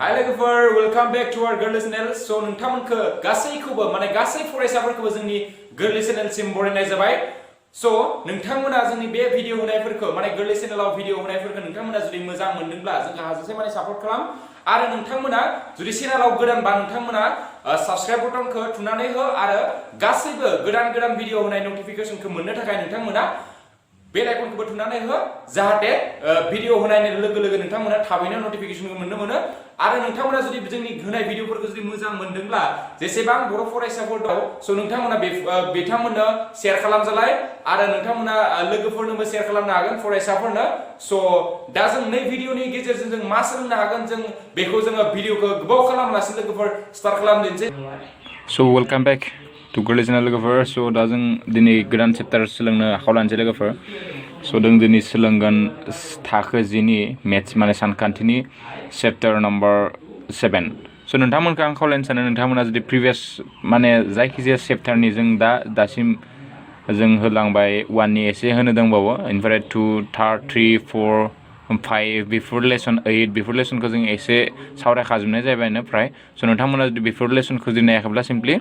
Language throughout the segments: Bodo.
Hi लोगोफोर वेलकाम बैक टू आवर गोरलि चैनेल सो नोंथांमोनखौ गासैखौबो माने गासै फरायसाफोरखौबो जोंनि गोरलि चैनेलसिम बरायनाय जाबाय सो नोंथांमोना जोंनि बे भिडिअ होनायफोरखौ माने गोरलि चैनेलाव भिडिअ होनायफोरखौ नोंथांमोना जुदि मोजां मोनदोंब्ला जोंखौ हाजासे माने सापर्ट खालाम आरो नोंथांमोना जुदि चैनेलाव गोदानबा नोंथांमोना साबस्क्राइब बटनखौ थुनानै हो आरो गासैबो गोदान भिडिअ होनाय नटिफिकेशनखौ मोननो थाखाय नोंथांमोना बेल आइकनखौ थुनानै हो जाहाथे भिडिअ होनाय लोगो लोगो नोंथांमोना थाबैनो नटिफिकेशनखौ मोननो मोनो आरो नोंथांमोना जुदि जोंनि होनाय भिडिअफोरखौ जुदि मोजां मोनदोंब्ला जेसेबां बर' फरायसाफोर दं सो नोंथांमोना बिथांमोननो शेयार खालामजालाय आरो नोंथांमोना लोगोफोरनोबो शेयार खालामनो हागोन फरायसाफोरनो सो दा जों नै भिडिअनि गेजेरजों जों मा सोलोंनो हागोन जों बेखौ जोङो भिडिअखौ गोबाव खालामालासिनो लोगोफोर स्टार्ट खालामदिनसै सो वेलकाम बैक टू गोरलि चैनेल लोगोफोर सो दा जों दिनै गोदान चैप्टार सोलोंनो आखायाव लानोसै लोगोफोर सो जों दिनै सोलोंगोन थाखो 10 नि मेथ्स माने सानखान्थिनि चैप्टार नम्बर 7 सो नोंथांमोनखौ आं खावलायनो सानो नोंथांमोना जुदि प्रिभियास माने जायखिजाया चैप्टारनि जों दासिम जों होलांबाय 1 नि एसे होनो दंबावो इनिफ्राय 2 3 4 5 बेफोर लेसन 8 बेफोर लेसनखौ जों एसे सावरायखाजोबनाय जाबायनो फ्राय सो नोंथांमोना जुदि बेफोर लेसनखौ जुदि नायाखैब्ला सिम्पलि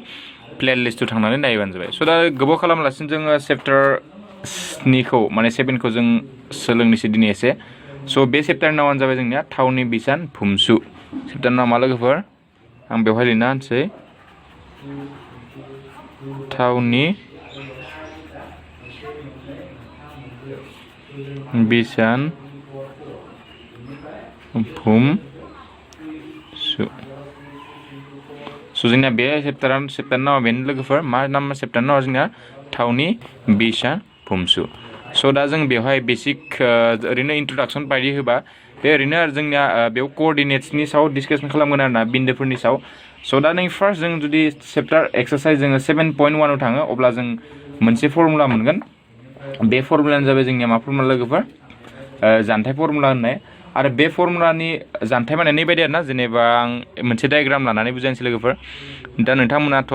प्लेलिस्टआव थांनानै नायबानो जाबाय सो दा गोबाव खालामालासिनो जोङो चैप्टार निखौ माने 7 खौ जों सोलोंनोसै दिनै एसे सो बे चैप्टारनि नामानो जाबाय जोंनिया थावनि बिसान भुमसु चैप्टारनि नामा लोगोफोर आं बेवहाय लिरना होनोसै थावनि बिसान भुमसु सो जोंना बे चैप्टारनि नामा बेनो लोगोफोर मा नाम चैप्टारनि नामा जोंना थावनि बिसान भुमसु सो दा जों बेवहाय बेसिक ओरैनो इंट्रोडक्शन बायदि होबा बे ओरैनो जोंनिया बेयाव कोअर्डिनेट्सनि सायाव डिसकासन खालामगोन आरोना बिन्दोफोरनि सायाव सो दा नों फार्स्ट जों जुदि चैप्टार एक्सारसाइज जोङो 7.1 आव थाङो अब्ला जों मोनसे फर्मुला मोनगोन बे फर्मुलायानो जाबाय जोंनिया मा फर्मुला लोगोफोर जानथाय फर्मुला होननाय आरो बे फर्मुलानि जानथाय माने नै बायदि आरोना जेनेबा आं मोनसे डायग्राम लानानै बुजायनोसै लोगोफोर दा नोंथांमोनाथ'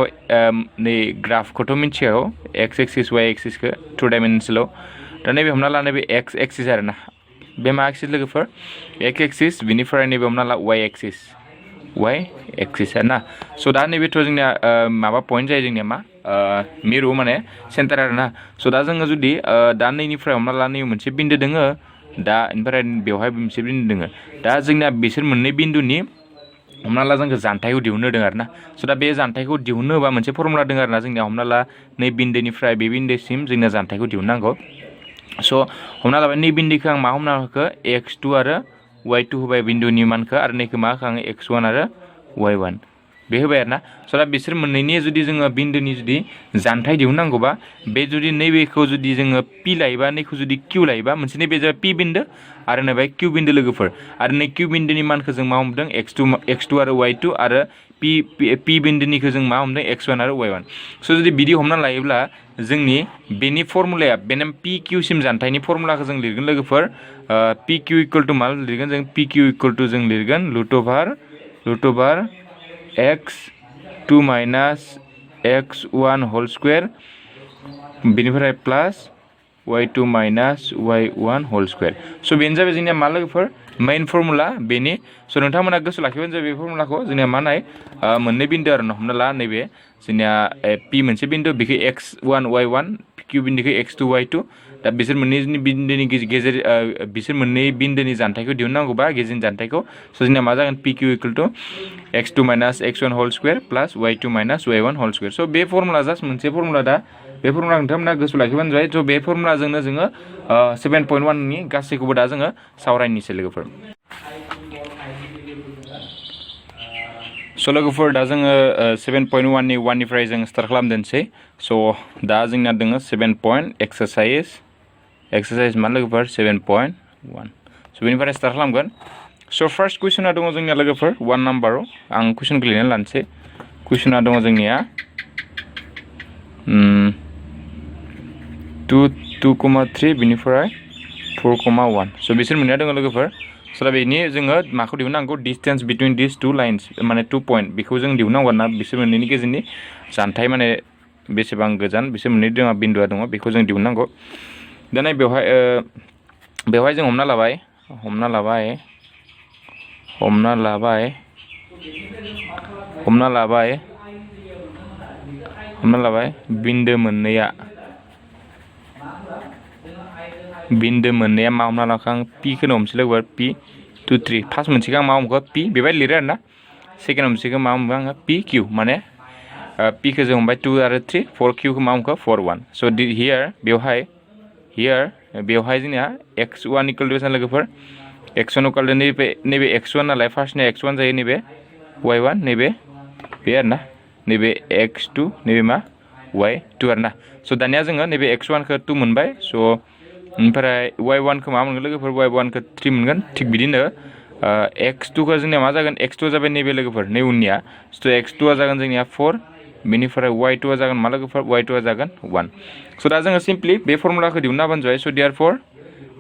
नै ग्राफखौथ' मिथिखागौ एक्स एक्सिस वाइ एक्सिसखौ 2 डाइमेनसनाव दा नैबे हमना ला नैबे एक्स एक्सिस आरोना बे मा एक्सिस लोगोफोर एक्स एक्सिस बिनिफ्राय नैबे हमना ला वाइ एक्सिस आरोना सो दा नैबेथ' जोंनिया माबा पइन्ट जायो जोंनिया मा मिरु माने सेन्टार आरोना सो दा जोङो जुदि दा नैनिफ्राय हमना ला नै मोनसे बिन्दो दोङो दा ओमफ्राय बेवहाय मोनसे बिन्दो दोङो दा जोंनिया बिसोर मोननै बिन्दुनि हमना ला जोंखौ जानथायखौ दिहुननो होदों आरोना सो दा बे जानथायखौ दिहुननो होबा मोनसे फर्मुला दङ आरोना जोंनिया हमना ला नै बिन्दोनिफ्राय बे बिन्दोसिम जोंना जानथायखौ दिहुननांगौ सो हमना लाबाय नै बिन्दोखौ आं मा हमना होखो x2 आरो y2 होबाय बिन्दुनि मानखौ आरो नैखौ मा होखो आं x1 आरो y1 बे होबाय आरोना सो दा बिसोर मोननैनि जुदि जोङो बिन्दोनि जुदि जानथाय दिहुननांगौबा बे जुदि नैबेखौ जुदि जोङो p लायोबा नैखौ जुदि q लायोबा मोनसे नैबे जाबाय p बिन्दो आरो नैबे q बिन्दो लोगोफोर आरो नै q बिन्दोनि मानखौ जों मा हमदों x2 आरो y2 आरो p बिन्दोनिखौ जों मा हमदों x1 आरो y1 सो जुदि बिदि हमना लायोब्ला जोंनि बेनि फर्मुलाया बेनि pq सिम जानथायनि फर्मुलाखौ जों लिरगोन लोगोफोर pq इक्वल टु मा लिरगोन जों pq इक्वल टु जों लिरगोन root over x2 minus x1 whole square बिनिफ्राय plus y2 minus y1 whole square सो बेनो जाबाय जोंनिया मा लोगोफोर मेइन फर्मुला बेनि सो नोंथांमोना गोसो लाखिबानो जाबाय बे फर्मुलाखौ जोंनिया मा नाय मोननै बिन्दो आरो हमना ला नैबे जोंनिया p मोनसे बिन्दो बेखौ x1 y1 q बिन्दोखौ x2 y2 दा बिसोर मोननै बिन्दोनि गेजेर बिसोर मोननै बिन्दोनि जानथायखौ दिहुननांगौबा गेजेरनि जानथायखौ सो जोंनिया मा जागोन pq equal to x2 minus x1 whole square plus y2 minus y1 whole square so बे फर्मुला जास्ट मोनसे फर्मुला दा बे फर्मुला नोंथांमोना गोसो लाखिबानो जाबाय स' बे फर्मुलाजोंनो जोङो 7.1 नि गासैखौबो दा जोङो सावरायनोसै लोगोफोर स' लोगोफोर दा जोङो 7.1 नि 1 निफ्राय जों स्टार्ट खालामदोंसै स' दा जोंना दोङो 7 पइन्ट एक्सारसाइज मा लोगोफोर 7.1 स' बेनिफ्राय स्टार्ट खालामगोन स' फार्स्ट कुइसना दङ जोंनिया लोगोफोर 1 नाम्बाराव आं कुइसनखौ लिरनानै लानोसै कुइसना दङ जोंनिया 2,3 बिनिफ्राय 4,1 स' बिसोर मोननैया दङ लोगोफोर स' दा बेनि जोङो माखौ दिहुननांगौ डिसटेन्स बिटुइन दिस 2 लाइन्स माने 2 पइन्ट बेखौ जों दिहुननांगौ आरोना बिसोर मोननैनि गेजेरनि जानथाय माने बेसेबां गोजान बिसोर मोननै दङ बिन्दुआ दङ बेखौ जों दिहुननांगौ दा नै बेवहाय जों हमना लाबाय हमना लाबाय बिन्दो मोननैया मा हमना लाखो आं p खौनो हमसै लोगोफोर p 2 3 फार्स्ट मोनसेखौ आं मा हमखो p बेबायदि लिरो आरोना सेकेन्ड मोनसेखौ मा हमखो आङो p q माने p खौ जों हमबाय 2 आरो 3 4 q खौ मा हमखो 4 1 स' हियार बेवहाय जोंनिया x1 इक्वल टु बेसेबां लोगोफोर x1 इक्वल टु नैबे x1 नालाय फार्स्टनिया x1 जायो नैबे y1 नैबे बे आरोना नैबे x2 नैबे मा y2 आरोना स' दानिया जोङो नैबे x1 खौ 2 मोनबाय स' ओमफ्राय y1 खौ मा मोनगोन लोगोफोर y1 खौ 3 मोनगोन थिग बिदिनो x2 खौ जोंनिया मा जागोन x2 जाबाय नैबे लोगोफोर नै उननिया स' x2 आ जागोन जोंनिया 4 बेनिफ्राय y2 आ जागोन मा लोगोफोर y2 आ जागोन 1 स' दा जोङो सिम्पलि बे फर्मुलाखौ दिहुनना होबानो जाबाय स'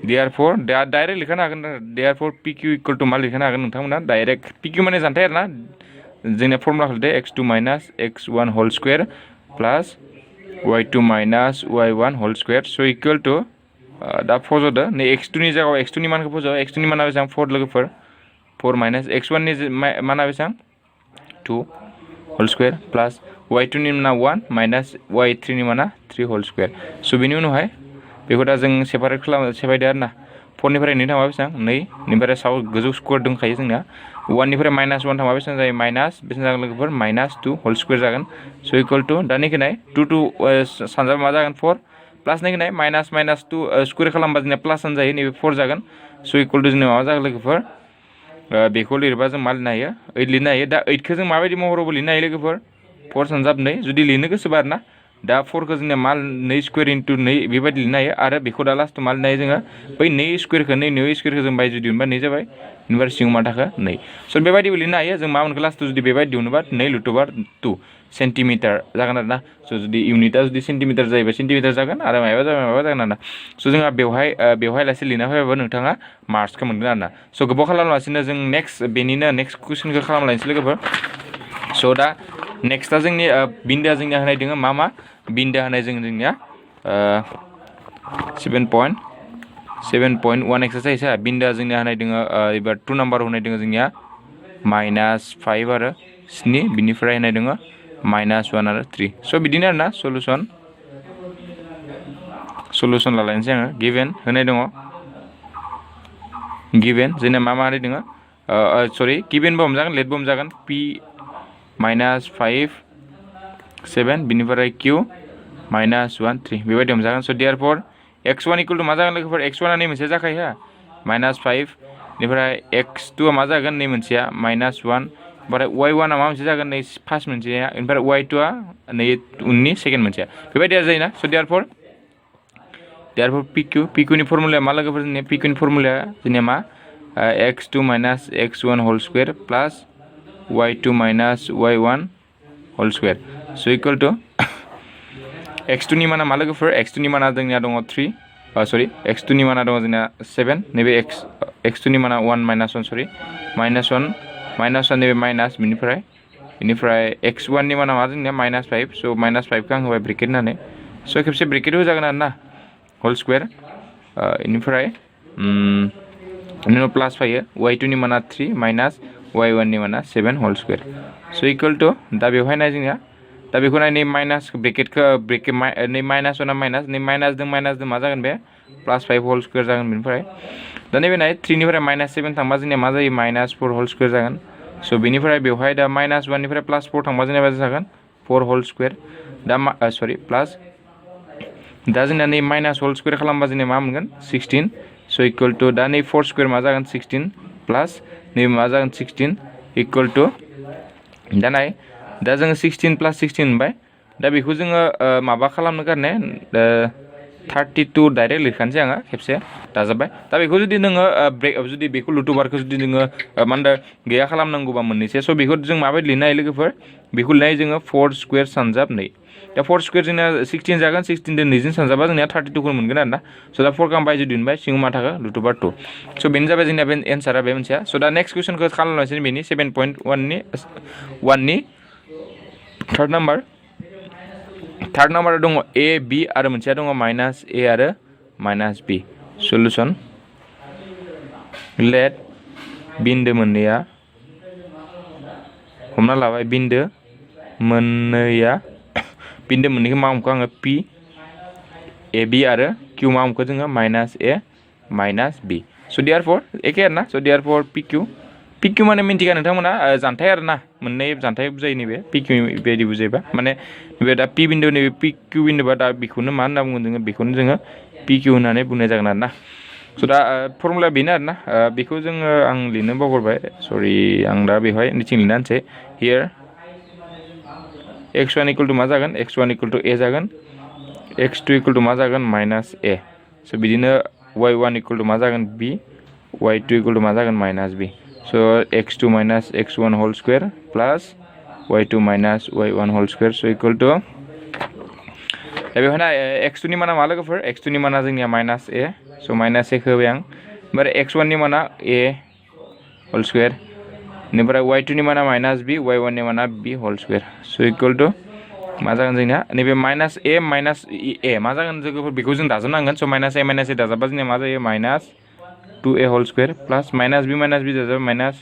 देयारफर दा डाइरेक्ट लिरखानो हागोन देयारफर pq इक्वल टु मा लिरखानो हागोन नोंथांमोना डाइरेक्ट pq माने जानथाय आरोना जोंनिया फर्मुलाखौ लिरदो x2 minus x1 whole square plus y2 minus y1 whole square स' इक्वल टु दा फज'दो नै x2 नि जायगायाव x2 नि मानखौ फज' x2 नि माना बेसेबां 4 लोगोफोर 4 माइनास x1 नि माना बेसेबां 2 होल स्क्वायर प्लास y2 नि माना 1 माइनास y3 नि माना 3 होल स्क्वायर स' बेनि उनावहाय बेखौ दा जों सेफायदो आरोना 4 निफ्राय 2 थांबा बेसेबां 2 निफ्राय साव गोजौ स्क्वायर दंखायो जोंना 1 निफ्राय माइनास 1 थांबा बेसेबां जायो माइनास बेसेबां जागोन लोगोफोर माइनास 2 होल स्क्वायर जागोन स' इक्वल टु दा नैखौ नाय 2 सानजाबा मा जागोन 4 प्लास नैखौ नाय माइनास 2 स्क्वायर खालामबा जोंनिया प्लास जायो नैबे 4 जागोन स' इक्वल टु जोंनिया माबा जागोन लोगोफोर बेखौ लिरबा जों मा लिरनो हायो 8 लिरनो हायो दा 8 खौ जों माबायदि महरावबो लिरनो हायो लोगोफोर 4 सानजाब 2 जुदि लिरनो गोसोबा आरोना दा 4 खौ जोंनिया मा 2 स्क्वायर इन्टु 2 बेबायदि लिरनो हायो आरो बेखौ दा लास्टआव मा लिरनो हायो जोङो बै 2 स्क्वायरखौ 2 स्क्वायरखौ जों बाय जुदि दिहुनबा 2 जाबाय बेनिफ्राय सिङाव मा थाखो 2 स' बेबायदिबो लिरनो हायो जों मा मोनखो लास्टआव जुदि बेबायदि दिहुनोबा 2 लुटोबा 2 सेन्टिमिटार जागोन आरोना स' जुदि इउनिटआ जुदि सेन्टिमिटार जायोबा सेन्टिमिटार जागोन आरो माबा जागोन आरोना स' जोंहा बेवहाय लासै लिरना फैबाबो नोंथाङा मार्क्सखौ मोनगोन आरोना स' गोबाव खालामालासिनो जों नेक्स्ट कुइसनखौ खालामलायनोसै लोगोफोर स' दा नेक्स्टआ जोंनि बिन्दोआ जोंनिया होनाय दङ मा बिन्दो होनाय जोंनिया 7.1 एक्सारसाइजआ बिन्दोआ जोंनिया होनाय दङ एबार 2 नाम्बार होनाय दङ जोंनिया -5 आरो 7 बिनिफ्राय होनाय दङ -1 आरो 3 स' बिदिनो आरोना सलुसन लालायनोसै आङो गिभेन होनाय दङ गिभेन जोंना मा होनाय दङ सरि गिभेनबो हमजागोन लेटबो हमजागोन p -5 7 बिनिफ्राय q -1 3 बेबायदि हमजागोन स' देयारफर x1 इक्वल टु मा जागोन लोगोफोर x1 आ नै मोनसे जाखायो हा -5 बेनिफ्राय x2 आ मा जागोन नै मोनसेया -1 ओमफ्राय y1 आ मा मोनसे जागोन नै फार्स्ट मोनसेया ओमफ्राय y2 आ नै उननि सेकेन्ड मोनसेया बेबायदि जायोना स' देयारफर pq नि फर्मुलाया मा लोगोफोर जोंनिया pq नि फर्मुलाया जोंनिया मा x2 minus x1 whole square plus y2 minus y1 whole square स' इक्वल टु x2 नि माना मा लोगोफोर x2 नि माना जोंनिया दङ 3 x2 नि माना दङ जोंना 7 नैबे x2 नि माना 1 -1 सरि -1 नैबे माइनास बेनिफ्राय x1 नि माना मा जोंनिया -5 स' -5 खौ आं होबाय ब्रेकेट होनानै स' खेबसे ब्रेकेट होजागोन आरोना होल स्क्वायर बेनिफ्राय उनाव प्लास फैयो y2 नि माना 3 माइनास y1 नि माना 7 होल स्क्वायर स' इक्वल टु दा बेवहाय नाय जोंनिया दा बेखौ नाय नै माइनास ब्रेकेट नै -1 माइनास नै माइनासजों मा जागोन बे +5 होल स्क्वायर जागोन बेनिफ्राय दा नैबे नाय 3 निफ्राय -7 थांबा जोंनिया मा जायो -4 होल स्क्वायर जागोन स' बेनिफ्राय बेवहाय दा -1 निफ्राय +4 थांबा जोंनिया मा जागोन 4 होल स्क्वायर दा प्लास दा जोंना नै माइनास होल स्क्वायर खालामबा जोंनिया मा मोनगोन 16 स' इक्वल टु दा नै 4 स्क्वायर मा जागोन 16 प्लास नै मा जागोन 16 इक्वल टु दा नाय दा जोङो 16 + 16 मोनबाय दा बेखौ जोङो माबा खालामनो गारने 32 डाइरेक्ट लिरखानोसै आङो खेबसे दाजाबबाय दा बेखौ जुदि नोङो जुदि बेखौ लुटुबारखौ जुदि नोङो मा होनदों गैया खालामनांगौबा मोननैसो स' बेखौ जों माबायदि लिरनो हायो लोगोफोर बेखौ लिरनाय जोङो 4 स्क्वायर सानजाब 2 दा 4 स्क्वायर जोंना 16 जागोन 16 जों 2 जों सानजाबा जोंनिया 32 खौ मोनगोन आरोना स' दा 4 खौ आं बायजो दिहुनबाय सिङाव मा थाखो लुटुबार 2 स' बेनो जाबाय जोंनिया बे एन्सारा बे मोनसेया स' दा नेक्स्ट कुइसनखौ खालामनोसै बेनि 7.1 नि थार्ड नाम्बार दङ a b आरो मोनसेया दङ -a आरो -b सलुसन लेट बिन्दो मोननैया हमना लाबाय बिन्दो मोननैया बिन्दो मोननैखौ मा हमखो आङो पि ए बि आरो किउ मा हमखो जोङो माइनास ए माइनास बि स' देयारफर एखे आरोना स' देयारफर पि किउ माने मिन्थिगा नोंथांमोना जानथाय आरोना मोननै जानथाय बुजायो नैबे पि किउ बेबायदि बुजायोबा माने नैबे दा पि बिन्दो नैबे पि किउ बिन्दोबा दा बेखौनो मा होनना बुंगोन जोङो बेखौनो जोङो पि किउ होननानै बुंनाय जागोन आरोना स' दा फर्मुला बेनो आरोना बेखौ जोङो आं लिरनो बावगारबाय सरि आं दा बेवहाय निथिं लिरना होनसै हियार x1 इक्वल टु मा जागोन x1 इक्वल टु ए जागोन x2 इक्वल टु मा जागोन माइनास ए स' बिदिनो y1 इक्वल टु मा जागोन b y2 इक्वल टु मा जागोन माइनास b स' x2 minus x1 whole square plus y2 minus y1 whole square स' इक्वल टु दा बेवहायना x2 नि माना मा लोगोफोर x2 नि माना जोंनिया माइनास ए स' माइनास ए होबाय आं ओमफ्राय x1 नि माना ए होल स्क्वायर बेनिफ्राय y2 नि माना माइनास b y1 नि माना b होल स्क्वायर स' इक्वल टु मा जागोन जोंनिया नैबे माइनास ए मा जागोन जोङो बेखौ जों दाजाबनांगोन स' माइनास ए दाजाबबा जोंनिया मा जायो minus 2a whole square plus minus B दाजाबा माइनास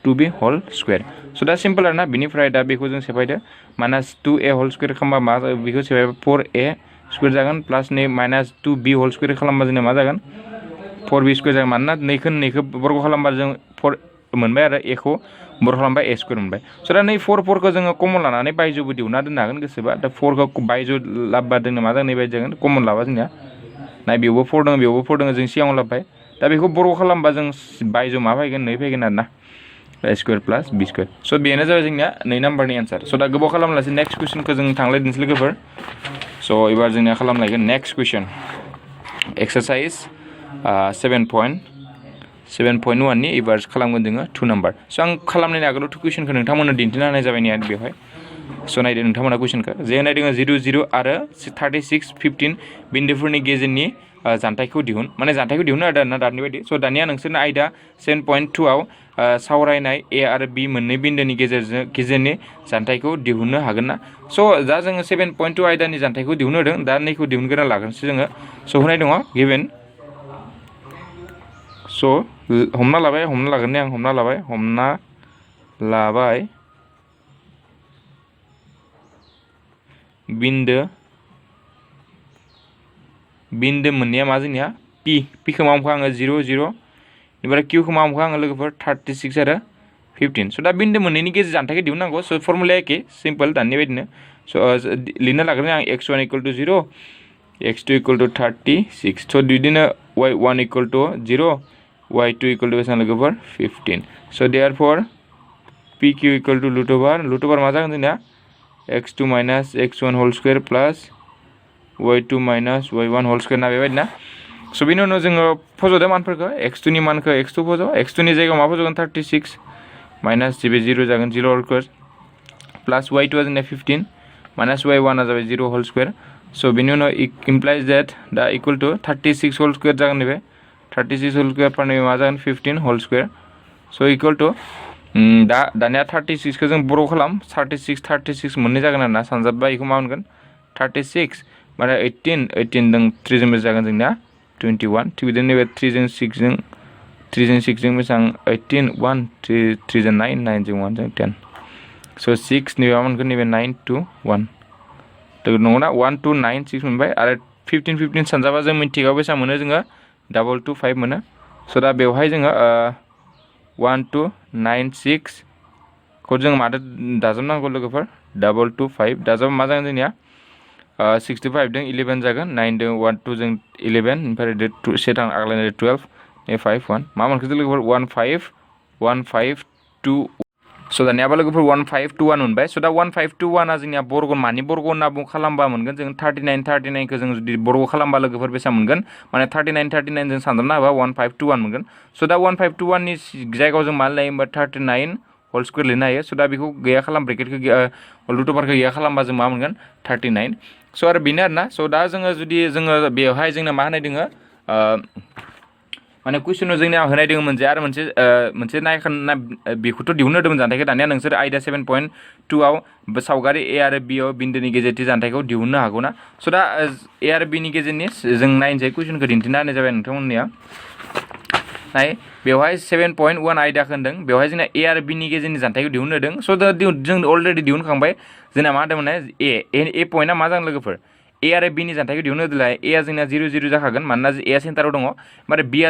2b होल स्क्वायर स' दा सिम्पल आरोना बिनिफ्राय दा बेखौ जों सेफायदो माइनास 2a होल स्क्वायर खालामबा मा जायो बेखौ सेफायबा 4a स्क्वायर जागोन प्लास नै माइनास 2b होल स्क्वायर खालामबा जोंनिया मा जागोन 4b स्क्वायर जागोन मानोना नैखौ बर्ग खालामबा जों 4 मोनबाय आरो a खौ बर्ग खालामबा a स्क्वायर मोनबाय स' दा नै 4खौ जोङो कमन लानानै बायजोबो दिहुनना दोननो हागोन गोसोबा दा 4खौ बायजो लाबबा जोंनो मा जागोन नैबायदि जागोन कमन लाबा जोंनिया नाय बेयावबो 4 दङ बेयावबो 4 दङ जों सिगाङाव लाबबाय दा बेखौ बर्ग खालामबा जों बायजो मा फैगोन नै फैगोन आरोना a square plus b square स' बेनो जाबाय जोंनिया 2 नाम्बारनि एन्सार स' दा गोबाव खालामलासै नेक्स्ट कुइसनखौ जों थांलायदिनोसै लोगोफोर स' एबार जोंनिया खालामलायगोन नेक्स्ट कुइसन एक्सारसाइज 7.1 नि एबार खालामगोन जोङो 2 नाम्बार स' आं खालामनायनि आगोलाव 2 कुइसनखौ नोंथांमोननो दिन्थिना होनाय जाबाय नै बेवहाय स' नायदो नोंथांमोना कुइसनखौ जे होनाय दङ 0 0 आरो 36 15 बिन्दोफोरनि गेजेरनि जानथायखौ दिहुन माने जानथायखौ दिहुन आरो ना दानि बायदि स' दानिया नोंसोरनो आयदा 7.2 आव सावरायनाय ए आरो बि मोननै बिन्दोनि गेजेरनि जानथायखौ दिहुननो हागोन ना स' दा जोङो 7.2 आयदानि जानथायखौ दिहुननो होदों दा नैखौ दिहुनग्रोना लागोनसै जोङो स' होनाय दङ गिभेन स' हमना लाबाय बिन्दो मोननैया मा जोंनिया पिखौ मा हमखो आङो 0 0 बेनिफ्राय किउखौ मा हमखो आङो लोगोफोर 36 आरो 15 स' दा बिन्दो मोननैनि गेजेर जानथायखौ दिहुननांगौ स' फर्मुलाया एखे सिम्पल दानि बायदिनो स' लिरना लाग्रोनो आं x1 equal two 0 x2 equal two 36 स' बिदिनो y1 equal two 0 y2 equal two बेसेबां लोगोफोर 15 स' therefore pq equal to root over मा जागोन जोंनिया x2 minus x1 whole square plus y2 minus y1 whole square ना बेबायदिना स' बेनि उनाव जोङो फज'दो मानफोरखौ x2 नि मानखौ x2 x2 नि जायगायाव मा फज'गोन 36 माइनास बे 0 जागोन 0 होल स्क्वायर प्लास y2 आ जोंनिया 15 माइनास y1 आ जाबाय 0 होल स्क्वायर स' बेनि उनाव इमप्लाइज देट दा इक्वल टु 36 होल स्क्वायर जागोन नैबे 36 होल स्क्वायर पार नैबे मा जागोन 15 होल स्क्वायर स' इक्वल टु दानिया 36खौ जों बर' खालाम 36 मोननै जागोन आरोना सानजाबबा बेखौ मा मोनगोन 36 माने 18 जों 3 जों जागोन जोंनिया 21 थिग बिदिनो नैबे 3 जों 6 जों बेसेबां 18 1 3 जों 9 9 जों 1 जों 10 स' 6 नैबे मा मोनगोन नैबे 9 2 1 नंगौना 1 2 9 6 मोनबाय आरो 15 सानजाबा जों मिन्थिगाव बेसेबां मोनो जोङो 2 2 5 मोनो स' दा बेवहाय जोङो 1 2 9 6 खौ जों मादो दाजाबनांगौ लोगोफोर 2 2 5 दाजाबा मा जागोन जोंनिया 65 जों 11 जागोन 9 जों 1 2 जों 11 ओमफ्राय 7 आगलायनाय 12 5 1 मा मोनखो लोगोफोर 1 5 2 स' दानियाबा लोगोफोर 1 5 2 1 मोनबाय स' दा 1 5 2 1 आ जोंनिया बर्ग मानि बर्ग होनना खालामबा मोनगोन जों 39खौ जों जुदि बर्ग खालामबा लोगोफोर बेसेबां मोनगोन माने 39 जों सानजाबना होबा 1 5 2 1 मोनगोन स' दा 1 5 2 1 नि जायगायाव जों मा लायो होमबा 39 होल स्क्वायर लिरनो हायो स' दा बेखौ गैया खालाम ब्रेकेटखौ रुट ओभारखौ गैया खालामबा जों मा मोनगोन 39 स' आरो बेनो आरोना स' दा जोङो बेवहाय जोंना मा होनाय दोङो माने कुइसनाव जोंनिया होनाय दोङो आरो मोनसे बेखौथ' दिहुननो होदोंमोन जानथायखौ दानिया नोंसोर आयदा 7.2 आव सावगारि ए आरो बि आव बिन्दोनि गेजेरथि जानथायखौ दिहुननो हागौ ना स' दा ए आरो बिनि गेजेरनि जों नायनोसै कुइसनखौ दिन्थिना होनाय जाबाय नोंथांमोननिया नाय बेवहाय 7.1 आयदाखौ होनदों बेवहाय जोंना ए आरो बी नि गेजेरनि जानथायखौ दिहुननो होदों स' दा जों अलरेडि दिहुनखांबाय जोंना मा होदोंमोन ए पइन्टआ मा जागोन लोगोफोर ए आरो बी नि जानथायखौ दिहुननो होदोंलाय ए आ जोंना 0 0 जाखागोन मानोना ए आ सेन्टाराव दङ ओमफ्राय बी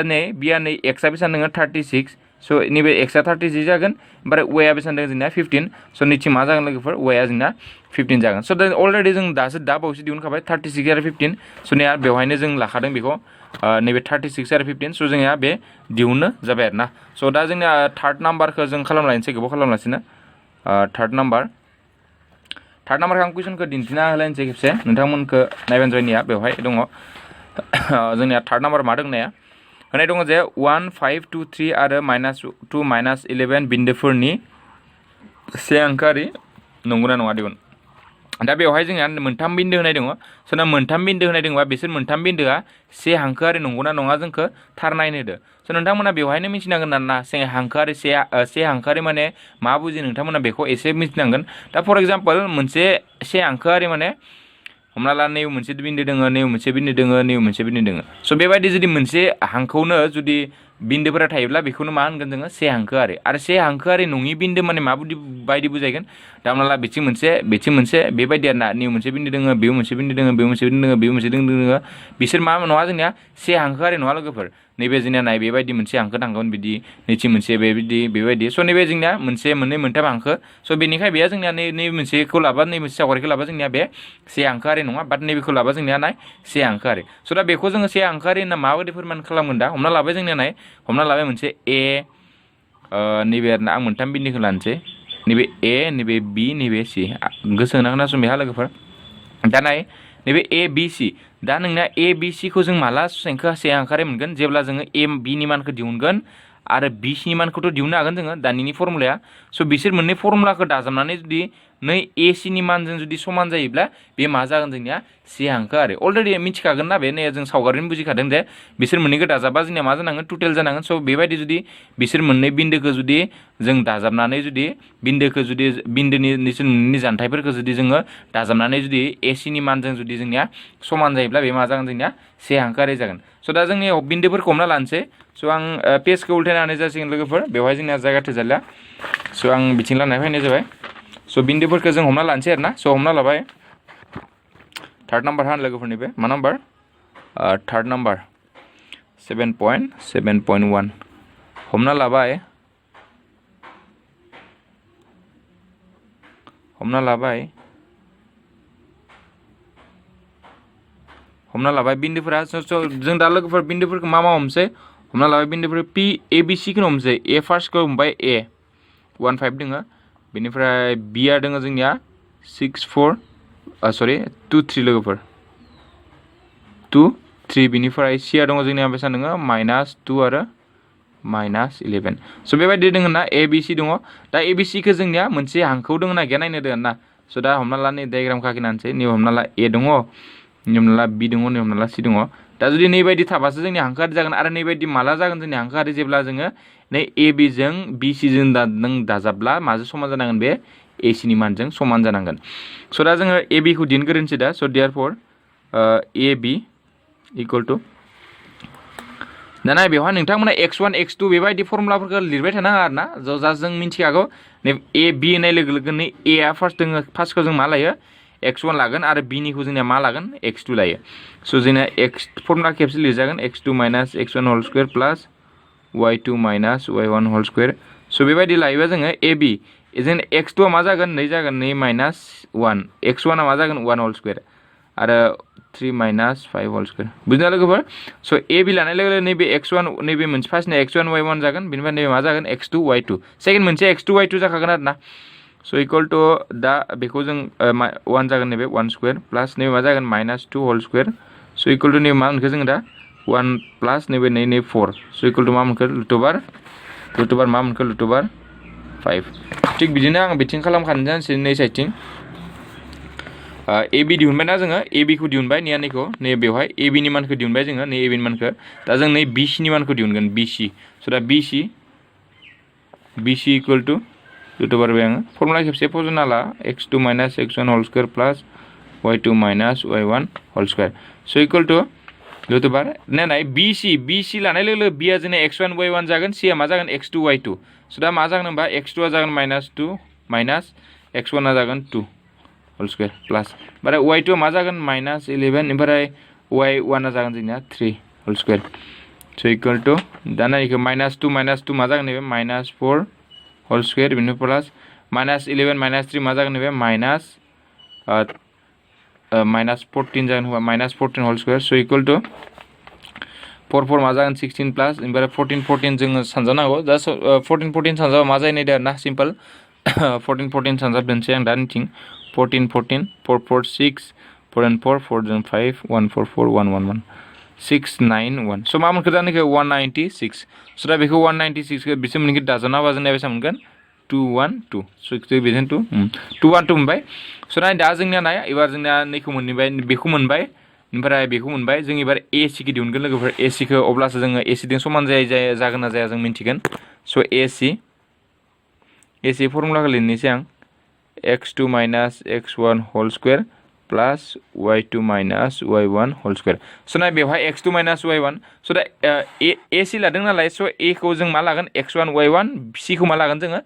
आ नै एक्सआ बेसेबां दङ 36 स' नैबे एक्सआ 36 जागोन ओमफ्राय वाइआ बेसेबां दङ जोंना 15 स' नैथि मा जागोन लोगोफोर वाइआ जोंना 15 जागोन स' दा अलरेडि जों दा बावैसो दिहुनखाबाय 36 आरो 15 स' नै बेवहायनो जों लाखादों बेखौ नैबे 36 आरो 15 स' जोंनिया बे दिहुननो जाबाय आरो ना स' दा जोंनिया थार्ड नाम्बारखौ जों खालामलायनोसै गोबाव खालामलासिनो थार्ड नाम्बारखौ आं कुइसनखौ दिन्थिना होलायनोसै खेबसे नोंथांमोनखौ नायबानो जाबायनिया बेवहाय दङ जोंनिया थार्ड नाम्बार मा दं होनाय दङ जे 1 5 2 3 आरो -2 -11 बिन्दोफोरनि से अंकारि नंगौना नङा दिहुन दा बेवहाय जोंहा मोनथाम बिन्दो होनाय दङ स' दा मोनथाम बिन्दो होनाय दङबा बिसोर मोनथाम बिन्दोआ से हांखोआरि नंगौना नङा जोंखौ थार नायनो होदो स' नोंथांमोना बेवहायनो मिथिनांगोन आरोना से हांखोआरि माने मा बुजियो नोंथांमोना बेखौ एसे मिथिनांगोन दा फर एग्जाम्पल मोनसे से हांखोआरि माने हमना ला नैबे मोनसे बिन्दो दङ नैबे मोनसे बिन्दो दङ नैबे मोनसे बिन्दो दङ स' बेबायदि जुदि मोनसे हांखौनो जुदि बिन्दोफोरा थायोब्ला बेखौनो मा होनगोन जोङो से हांखोआरि आरो से हांखोआरि नङि बिन्दो माने बायदि बुजायगोन दा हमना ला बिथिं मोनसे बेबायदि आरोना नैबे मोनसे बिन्दो दङ बेयाव मोनसे बिन्दो दङ बेयाव मोनसे बिन्दो दङ बेयाव मोनसे बिन्दो दङ बिसोर मा नङा जोंनिया से हांखोआरि नङा लोगोफोर नैबे जोंनिया नाय बेबायदि मोनसे हांखो थांगोन बिदि नैथि मोनसे बेबायदि स' नैबे जोंनिया मोनसे मोननै मोनथाम हांखो स' बेनिखाय बेया जोंनिया नैबे मोनसेखौ लाबा नैबे मोनसे सावगारिखौ लाबा जोंनिया बे से हांखोआरि नङा बाट नैबेखौ लाबा जोंनिया नाय से हांखोआरि स' दा बेखौ जोङो से हांखोआरि होनना माबायदि फोरमान खालामगोन दा हमना लाबाय जोंनिया नाय हमना लाबाय मोनसे ए नैबे आरोना आं मोनथाम बिन्दोखौ लानोसै नैबे ए नैबे बी नैबे सि गोसो होना खोनासं बेहा लोगोफोर दा नाय नैबे ए बि सि दा नोंना ए बि सिखौ जों माला सेंखो से हांखोआरि मोनगोन जेब्ला जोङो ए बि नि मानखौ दिहुनगोन आरो बि सिनि मानखौथ' दिहुननो हागोन जोङो दानिनि फर्मुलाया स' बिसोर मोननै फर्मुलाखौ दाजाबनानै जुदि नै ए सिनि मानजों जुदि समान जायोब्ला बे मा जागोन जोंनिया से हांखोआरि अलरेडि मिथिखागोन ना बे नै जों सावगारिनि बुजिखादों जे बिसोर मोननैखौ दाजाबा जोंनिया मा जानांगोन टटेल जानांगोन स' बेबायदि जुदि बिसोर मोननै बिन्दोखौ जुदि जों दाजाबनानै जुदि बिन्दोनि मोननै जानथायफोरखौ जुदि जोङो दाजाबनानै जुदि ए सिनि मानजों जुदि जोंनिया समान जायोब्ला बे मा जागोन जोंनिया से हांखोआरि जागोन स' दा जोंनि बिन्दोफोरखौ हमना लानोसै स' आं पेजखौ उल्थायना होनाय जासिगोन लोगोफोर बेवहाय जोंनिया जायगा थोजालिया स' आं बिथिं लानाय फैनाय जाबाय स' बिन्दोफोरखौ जों हमना लानोसै आरोना स' हमना लाबाय थार्ड नाम्बार हान लोगोफोरनि बे मा नाम्बार थार्ड नाम्बार 7.1 हमना लाबाय बिन्दोफोरा जों दा लोगोफोर बिन्दोफोरखौ मा हमसै हमना लाबाय बिन्दोफोर पि ए बि सिखौनो हमसै ए फार्स्टखौ हमबाय ए 1 5 दङ बेनिफ्राय बिआ दङ जोंनिया 6 4 2 3 लोगोफोर 2 3 बिनिफ्राय सिआ दङ जोंनिया बेसेबां दङ -2 आरो -11 स' बेबायदि दङ ना ए बि सि दङ दा ए बि सिखौ जोंनिया मोनसे हांखोआव दङ ना गैया नायनो होदों ना स' दा हमना ला नै डायग्रामखौ आखिनानैसै नै हमना ला ए दङ नै हमना ला बि दङ नै हमना ला सि दङ दा जुदि नैबायदि थाबासो जोंनि हांखोआरि जागोन आरो नैबायदि माला जागोन जोंनि हांखोआरि जेब्ला जोङो नै ए बिजों बि सिजों नों दाजाबब्ला माजों समान जानांगोन बे ए सिनि मानजों समान जानांगोन स' दा जोङो ए बिखौ दिहुनग्रोनोसै दा स' देयारफर ए बि इकुवेल टु दाना बेवहाय नोंथांमोना x1 x2 बेबायदि फर्मुलाफोरखौ लिरबाय थानाङा आरोना जास्ट जों मिथिखागौ ए बि होननाय लोगो लोगोनो ए आ फार्स्टखौ जों मा लायो x1 लागोन आरो बि निखौ जोंनिया मा लागोन x2 लायो स' जोंना फर्मुला खेबसे लिरजागोन x2 - x1 होल स्कुवेर प्लास y2 - y1 होल स्कुवेर स' बेबायदि लायोबा जोङो ए बि जों x2 आ मा जागोन नै जागोन नै -1 x1 आ मा जागोन 1 होल स्कुवेर आरो 3 - 5 होल स्कुवेर बुजिना लोगोफोर स' ए बि लानाय लोगो लोगो नैबे x1 नैबे मोनसे फार्स्टनि x1 y1 जागोन बेनिफ्राय नैबे मा जागोन x2 y2 सेकेन्ड मोनसे x2 y2 जाखागोन आरोना स' इकुवेल टु दा बेखौ जों 1 जागोन नैबे 1 स्कुवेर प्लास नैबे मा जागोन -2 होल स्कुवेर स' इकुवेल टु नैबे मा मोनखो जोङो दा 1 प्लास नैबे 4 स' इकुवेल टु मा मोनखो लुटोबार मा मोनखो लुटोबार 5 थिग बिदिनो आं बिथिं खालामखानो जानोसै नै साइडथिं ए बि दिहुनबायना जोङो ए बिखौ दिहुनबाय नैखौ नै बेवहाय ए बिनि मानखौ दिहुनबाय जोङो नै ए बिनि मानखौ दा जों नै बि सिनि मानखौ दिहुनगोन बि सि स' दा बि सि इकुवेल टु लुटोबारबाय आङो फर्मुला खेबसे फज'ना ला x2 - x1 होल स्कुवेर प्लास y2 - y1 होल स्कुवेर स' इकुवेल टु लुटुबार नाय BC लानाय लोगो लोगो B आ जोंना x1 y1 जागोन C आ मा जागोन x2 y2 सो दा मा जागोन होनबा x2 आ जागोन -2 माइनास x1 आ जागोन 2 होल स्क्वायर प्लस ओमफ्राय y2 आ मा जागोन -11 ओमफ्राय y1 आ जागोन जोंना 3 whole square so equal to दाना इखो -2 मा जागोन नैबे -4 होल स्क्वायर बिनो प्लस -11 -3 मा जागोन नैबे -14 जागोन होनबा -14 whole square so equal to 4 मा जागोन 16 प्लस ओमफ्राय 14 जोङो सानजानांगौ दा 14 सानजाबा मा जायो नायदो आरोना सिम्पल 14 सानजाब दोनसै आं दा नैथिं 14 4 4 6 4 and 4 4 जों 5 1 4 4 1 1 1 6 9 1 सो मा मोनखो दा नैखो 196 सो दा बेखौ 196 खौ बिसोर मोननैखौ दाजाबना होबा जोंनिया बेसेबां मोनगोन 212 सो बेजों 212 मोनबाय सो दा जोंनिया नाय एबार जोंनिया नैखौ मोनबाय बेखौ मोनबाय ओमफ्राय बेखौ मोनबाय जों एबार AC खौ दिहुनगोन लोगोफोर AC खौ अब्लासो जोङो AC जों समान जागोन ना जाया जों मिन्थिगोन सो AC फर्मुलाखौ लिरनोसै आं x2 minus x1 whole square plus y2 minus y1 whole square so ना बेवहाय x2 minus y1 so दा AC लादों नालाय so A खौ जों मा लागोन x1 y1 C खौ मा लागोन जोङो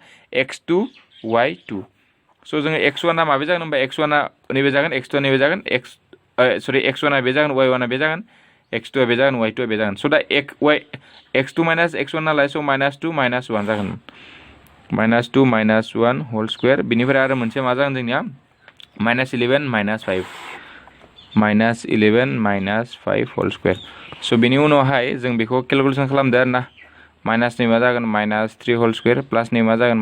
x2 y2 so जोङो x1 आ माबे जागोन होनबा x1 आ नैबे जागोन x2 आ नैबे जागोन x1 आ बे जागोन y1 आ बे जागोन x2 आ बे जागोन y2 आ बे जागोन so दा x2 minus x1 नालाय so -2 -1 जागोन -2 -1 whole square बिनिफ्राय आरो मोनसे मा जागोन जोंनिया -11 -5 whole square so बिनि उनावहाय जों बेखौ केलकुलेसन खालामदो आरोना माइनास नै मा जागोन -3 whole square प्लास नै मा जागोन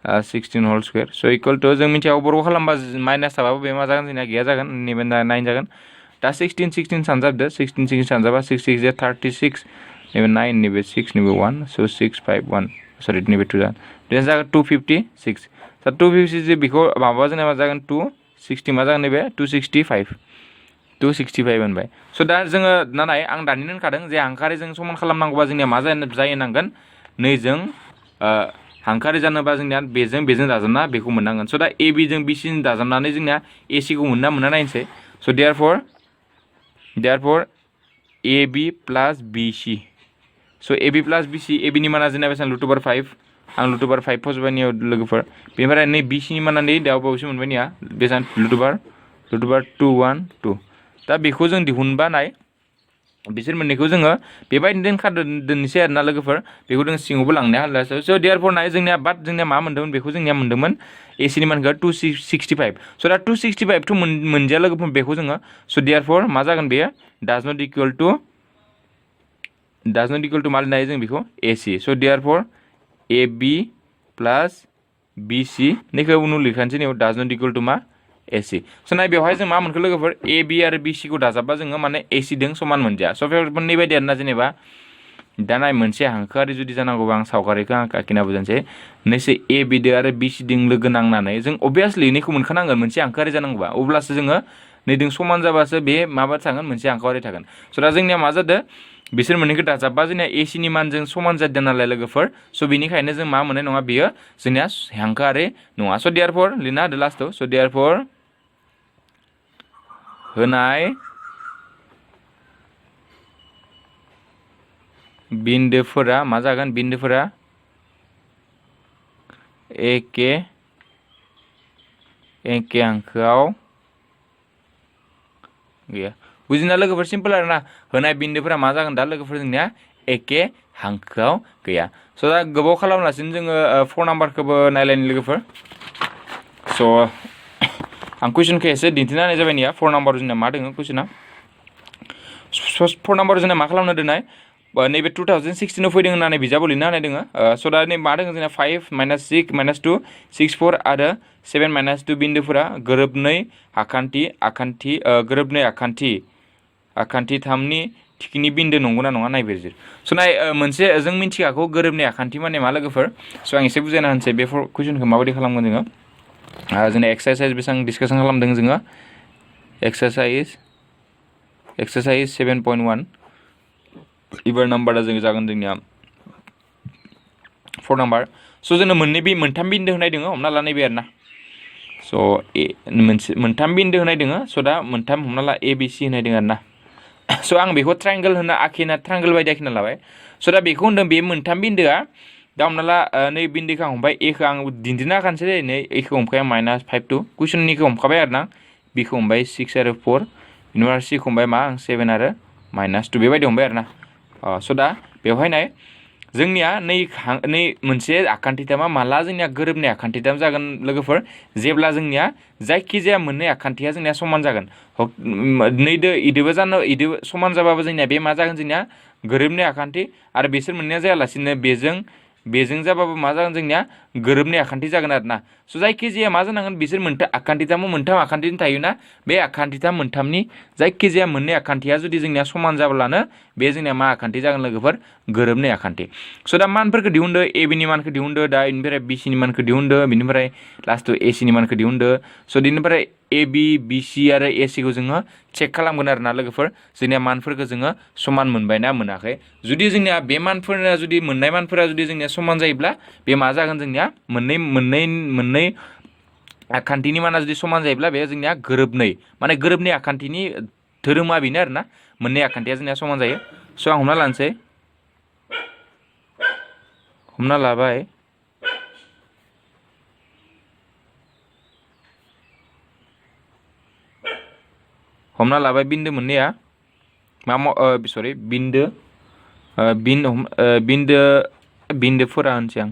-16 whole square so equal to जों मिथियाव बर'खौ खालामबा माइनास थाबाबो बे मा जागोन जोंनिया गैया जागोन नैबे 9 जागोन दा 16 सानजाबदो 16 सानजाबा 6 6 36 नैबे 9 नैबे 6 नैबे 1 so 6 5 1 सरि नैबे 2 जागोन बे जागोन 256 दा 256 बेखौ माबा जोंना मा जागोन 260 मा जागोन नैबे 265 मोनबाय स' दा जोङो नाय आं दानिनो होनखादों जे हांखोआरि जों समान खालामनांगौबा जोंनिया मा जायो नांगोन नैजों हांखोआरि जानोबा जोंनिया बेजों दाजाबना बेखौ मोननांगोन स' दा AB जों BC जों दाजाबनानै जोंनिया AC खौ मोनना नायनोसै स' therefore AB plus BC so AB plus BC AB नि माना जोंना बेसेबां √5 आं √5 फजबायनियाव लोगोफोर बेनिफ्राय नै BC नि माना नै दाव बावैसो मोनबायनिया बेसेबां √212 दा बेखौ जों दिहुनबा नाय बिसोर मोननैखौ जोङो बेबायदिनो दोननोसै आरोना लोगोफोर बेखौ जों सिङावबो लांनो हालाय स' therefore नाय जोंनिया मा मोन्दोंमोन बेखौ जोंनिया मोन्दोंमोन AC नि मानखौ 265 स' दा 265 थ' मोनजाया लोगोफोर बेखौ जोङो स' therefore मा जागोन बेयो does not equal to मा लिरनो हायो जों बेखौ AC स' therefore AB plus BC नैखौ उनाव लिरखानोसै नैयाव does not equal to मा AC स' नाय बेवहाय जों मा मोनखो लोगोफोर AB आरो BC खौ दाजाबबा जोङो माने AC जों समान मोनजाया स' मोननै बायदि आरोना जेनेबा दा नाय मोनसे हांखोआरि जुदि जानांगौबा आं सावगारिखौ आं आखिना बुजानोसै नैसो AB दो आरो BC जों लोगो नांनानै जों अबभियासलि नैखौ मोनखानांगोन मोनसे हांखोआरि जानांगौबा अब्लासो जोङो नैदों समान जाबासो बे माबा थागोन मोनसे हांखोआरि थागोन स' दा जोंनिया मा जादों बिसोर मोननैखौ दाजाबबा जोंनिया AC नि मानजों समान जादों नालाय लोगोफोर स' बेनिखायनो जों मा मोननाय नङा बेयो जोंनिया हांखोआरि नङा स' therefore लिरना होदो लास्टआव स' therefore होनाय बिन्दोफोरा मा जागोन बिन्दोफोरा एके हांखोआव गैया बुजिना लोगोफोर सिम्पल आरोना होनाय बिन्दोफोरा मा जागोन दा लोगोफोर जोंनिया एके हांखोआव गैया स' दा गोबाव खालामलासिनो जोङो 4 नाम्बारखौबो नायलायनो लोगोफोर स' आं कुइसनखौ एसे दिन्थिना होनाय जाबाय निया 4 नाम्बार जोंना मा दङ कुइसना 4 नाम्बार जोंना मा खालामनो दोननाय नैबे 2016 फैदों होननानै बिजाबाव लिरना होनाय दोङो स' दा नै मा दोङो जोंना 5 -6 -2 6 4 आरो 7 -2 बिन्दोफोरा गोरोबनै आखान्थि 3नि थिखिनि बिन्दो नंगौना नङा नायबिजिर स' नाय मोनसे जों मिन्थिखागौ गोरोबनै आखान्थि माने मा लोगोफोर स' आं एसे बुजायना होनसै बे कुइसनखौ माबायदि खालामगोन जोङो जोंना एक्सारसाइज बेसेबां डिसकासन खालामदों जोङो एक्सारसाइज 7.1 इबार नाम्बारा जों जागोन जोंनिया 4 नाम्बार स' जोंनो मोनथाम बिन्दो होनाय दङ हमना ला नैबे आरोना स' मोनथाम बिन्दो होनाय दङ स' दा मोनथाम हमना ला ABC होनाय दङ आरोना स' आं बेखौ ट्रायंगल होना आखिना ट्रायंगल बायदि आखिना लाबाय स' दा बेखौ होनदों बे मोनथाम बिन्दोआ दा हमना ला नै बिन्दोखौ आं हमबाय एखौ आं दिन्थिना होखानोसै दे नै एखौ हमखाया -5 2 कुइसननिखौ हमखाबाय आरो ना बिखौ हमबाय 6 आरो 4 बेनिफ्राय सिखौ हमबाय मा आं 7 आरो -2 बेबायदि हमबाय आरो ना स' दा बेवहाय नाय जोंनिया नै मोनसे आखान्थिथामा माला जोंनिया गोरोबनाय आखान्थिथाम जागोन लोगोफोर जेब्ला जोंनिया जायखिजाया मोननै आखान्थिया जोंनिया समान जागोन नैदो इदोबो इदो समान जाबाबो जोंनिया बे मा जागोन जोंनिया गोरोबनाय आखान्थि आरो बिसोर मोननैया जायालासिनो बेजों जाबाबो मा जागोन जोंनिया गोरोबनाय आखान्थि जागोन आरो ना स' जायखिजाया मा जानांगोन बिसोर आखान्थिथामाव मोनथाम आखान्थि थायोना बे आखान्थिथाम मोनथामनि जायखिजाया मोननै आखान्थिया जुदि जोंनिया समान जाब्लानो बे जोंनिया मा आखान्थि जागोन लोगोफोर गोरोबनाय आखान्थि स' दा मानफोरखौ दिहुनदो ए बिनि मानखौ दिहुनदो दा बेनिफ्राय बि सिनि मानखौ दिहुनदो बेनिफ्राय लास्टआव ए सिनि मानखौ दिहुनदो स' बेनिफ्राय ए बि सि आरो ए सिखौ जोङो चेक खालामगोन आरो ना लोगोफोर जोंनिया मानफोरखौ जोङो समान मोनबायना मोनाखै जुदि जोंनिया बे मानफोरा जुदि मोननाय मानफोरा जुदि जोंनिया समान जायोब्ला बे मा जागोन जोंनिया मोननै आखान्थिनि माना जुदि समान जायोब्ला बे जोंनिया गोरोबनै माने गोरोबनै आखान्थिनि धोरोमा बेनो आरो ना मोननै आखान्थिया जोंनिया समान जायो स' आं हमना लानोसै हमना लाबाय बिन्दो मोननैया बिन्दोफोरा होनसै आं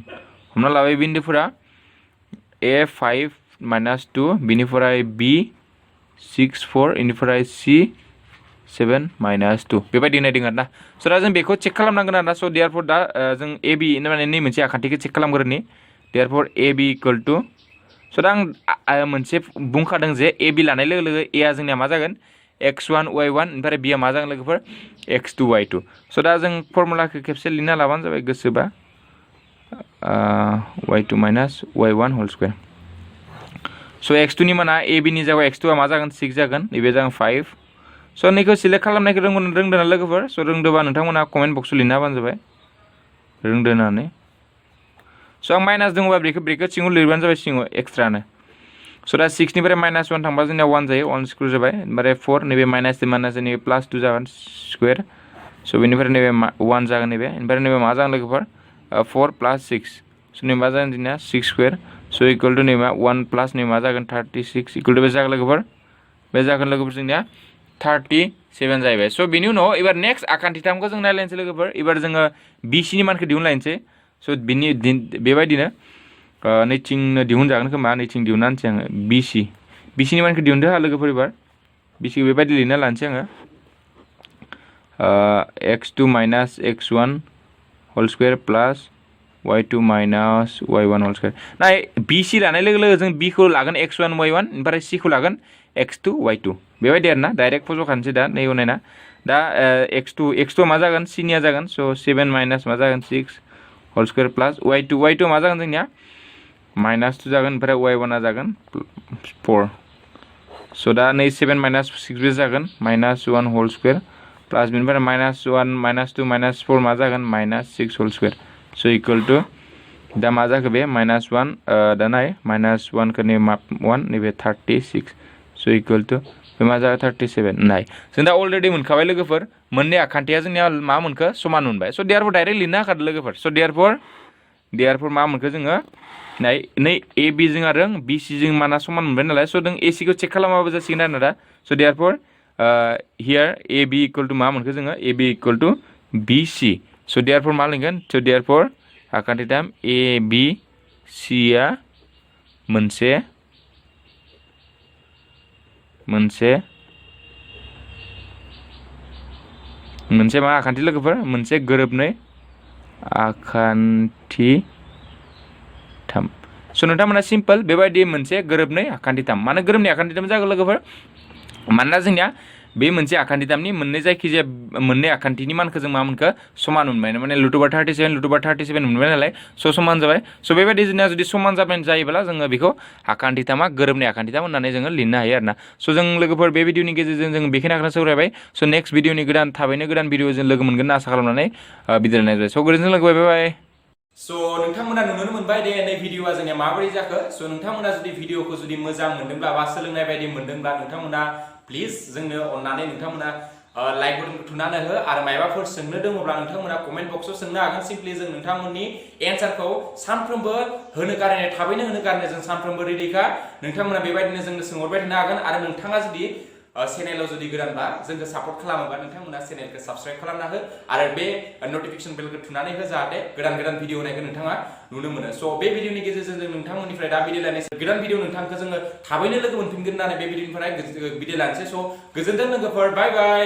हमना लाबाय बिन्दोफोरा A5 -2 बिनिफ्राय B 6 4 इनिफ्राय C 7 -2 बेबायदि नायदों आरो ना स' दा जों बेखौ चेक खालामनांगोन आरो ना स' देयारफोर दा जों AB माने नै मोनसे आखान्थिखौ चेक खालामग्रोनि देयारफोर AB = स' दा आं मोनसे बुंखादों जे AB लानाय लोगो लोगो A आ जोंनिया मा जागोन x1 y1 ओमफ्राय B आ मा जागोन लोगोफोर x2 y2 स' दा जों फर्मुलाखौ खेबसे लिरना लाबानो जाबाय गोसोबा y2 - y1 होल स्क्वायर स' x2 नि माना AB नि जायगायाव x2 आ मा जागोन 6 जागोन नैबे जागोन 5 स' नैखौ सिलेक्ट खालामनायखौ रोंदोंना लोगोफोर स' रोंदोंबा नोंथांमोना कमेन्ट बक्सआव लिरना होबानो जाबाय रोंदों होननानै स' आं माइनास दङबा ब्रेकेट सिङाव लिरबानो जाबाय सिङाव एक्सट्रानो स' दा 6 निफ्राय -1 थांबा जोंनिया 1 जायो 1 स्क्वायर जाबाय ओमफ्राय 4 नैबे माइनास नैबे +2 जागोन स्क्वायर स' बेनिफ्राय नैबे 1 जागोन नैबे ओमफ्राय नैबे मा जागोन लोगोफोर 4 + 6 स' नैबे मा जागोन जोंनिया 6 स्क्वायर स' इक्वल टु नैबे 1 + नैबे मा जागोन 36 इक्वल टु बे जागोन लोगोफोर जोंनिया 37 जाहैबाय स' बेनि उनाव एबार नेक्स्ट आखान्थिथामखौ जों नायलायनोसै लोगोफोर एबार जोङो BC नि मानखौ दिहुनलायनोसै स' बेबायदिनो नैथिंनो दिहुनजागोन खोमा नैथिं दिहुनना होनसै आङो BC नि मानखौ दिहुनदो लोगोफोर एबार BC खौ बेबायदि लिरना लानोसै आङो x2 - x1 whole square plus y2 - y1 whole square नाय BC लानाय लोगो लोगो जों B खौ लागोन x1 y1 ओमफ्राय C खौ लागोन x2 y2 बेबायदि आरो ना डाइरेक्ट फज'खानोसै दा नै नायना दा x2 मा जागोन C निया जागोन स' 7 माइनास मा जागोन 6 होल स्क्वायर प्लस y2 मा जागोन जोंनिया -2 जागोन ओमफ्राय y1 आ जागोन 4 स' दा नै 7 - 6 बे जागोन -1 होल स्क्वायर प्लस बेनिफ्राय -1 -2 -4 मा जागोन -6 होल स्क्वायर स' इक्वल टु दा मा जाखो बे -1 दा नाय -1 खौ नै 1 नैबे 36 स' इक्वल टु बे मा जागोन 37 नाय जों दा अलरेडि मोनखाबाय लोगोफोर मोननै आखान्थिया जोंनिया मा मोनखो समान मोनबाय स' देयारफोर डाइरेक्ट लिरना होखादो लोगोफोर स' देयारफोर मा मोनखो जोङो नै AB जों आरो BC जों माना समान मोनबाय नालाय स' जों AC खौ चेक खालामाबो जासिगोन आरो दा स' देयारफोर हियार AB = मा मोनखो जोङो AB = BC स' देयारफोर मा लिरगोन स' देयारफोर आखान्थिथाम ABC आ मोनसे मा आखान्थि लोगोफोर मोनसे गोरोबनै आखान्थिथाम स' नोंथांमोना सिम्पल बेबायदि मोनसे गोरोबनै आखान्थिथाम मानो गोरोबनै आखान्थिथाम जागोन लोगोफोर मानोना जोंनिया बे मोनसे आखान्थिथामनि जायखिजाया मोननै आखान्थिनि मानखौ जों मा मोनखो समान मोनबाय माने √37 मोनबाय नालाय स' समान जाबाय स' बेबायदि जोंना जुदि समान जायोब्ला जोङो बेखौ आखान्थिथामा गोरोबनै आखान्थिथाम होननानै जोङो लिरनो हायो आरोना स' जों लोगोफोर बे भिडिअनि गेजेरजों जों बेखिनिखौनो सावरायबाय स' नेक्स्ट भिडिअनि थाबैनो गोदान भिडिअ जों लोगो मोनगोन होनना आसा खालामनानै बिदाय जाबाय स' गोजोनथों लोगो बाय स' नोंथांमोना नुनो मोनबाय दे नै भिडिअआ जोंनिया माबोरै जाखो स' नोंथांमोना जुदि भिडिअखौ जुदि मोजां मोनदोंब्ला बा सोलोंनाय बायदि मोनदोंब्ला नोंथांमोना प्लिज जोंनो अननानै नोंथांमोना लाइक बटनखौ थुनानै हो आरो मायबाफोर सोंनो दङब्ला नोंथांमोना कमेन्ट बक्सआव सोंनो हागोन सिम्पलि जों नोंथांमोननि एन्सारखौ सानफ्रोमबो होनो गारनाय थाबैनो होनो गारनाय जों सानफ्रोमबो रेडिखा नोंथांमोना बेबायदिनो जोंनो सोंहरबाय थानो हागोन आरो नोंथाङा जुदि चेनेलाव जुदि गोदानबा जोंखौ सापर्ट खालामोबा नोंथांमोना चेनेलखौ साबस्क्राइब खालामना हो आरो बे नटिफिकेशन बेलखौ थुनानै हो जाहाथे गोदान गोदान भिडिअ होनायखौ नोंथाङा नुनो मोनो स' बे भिडिअनि गेजेरजों जों नोंथांमोननिफ्राय दा बिदाय लानोसै गोदान भिडिअ नोंथांखौ जोङो थाबैनो लोगो मोनफिनगोन होननानै बे भिडिअनिफ्राय बिदाय लानोसै स' गोजोनथों लोगोफोर बाय बाय